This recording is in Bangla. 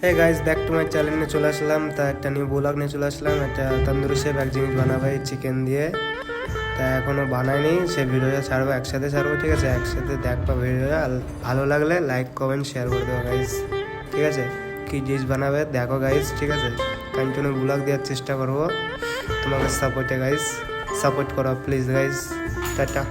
Hey guys, back to my channel নিয়ে চলে আসলাম। তা একটা নিউ ব্লগ নিয়ে চলে আসলাম। একটা তন্দুরি শেফ এক জিনিস বানাবে চিকেন দিয়ে। তা এখনও বানায়নি, সে ভিডিওটা ছাড়বো, একসাথে ছাড়বো, ঠিক আছে? একসাথে দেখবা ভিডিওটা, আর ভালো লাগলে লাইক কমেন্ট শেয়ার করে দেবো গাইস, ঠিক আছে? কী ডিশ বানাবে দেখো গাইস, ঠিক আছে? কন্টিনিউ ব্লগ দেওয়ার চেষ্টা করবো তোমাকে সাপোর্টে গাইস, সাপোর্ট করো প্লিজ গাইস। টাটা।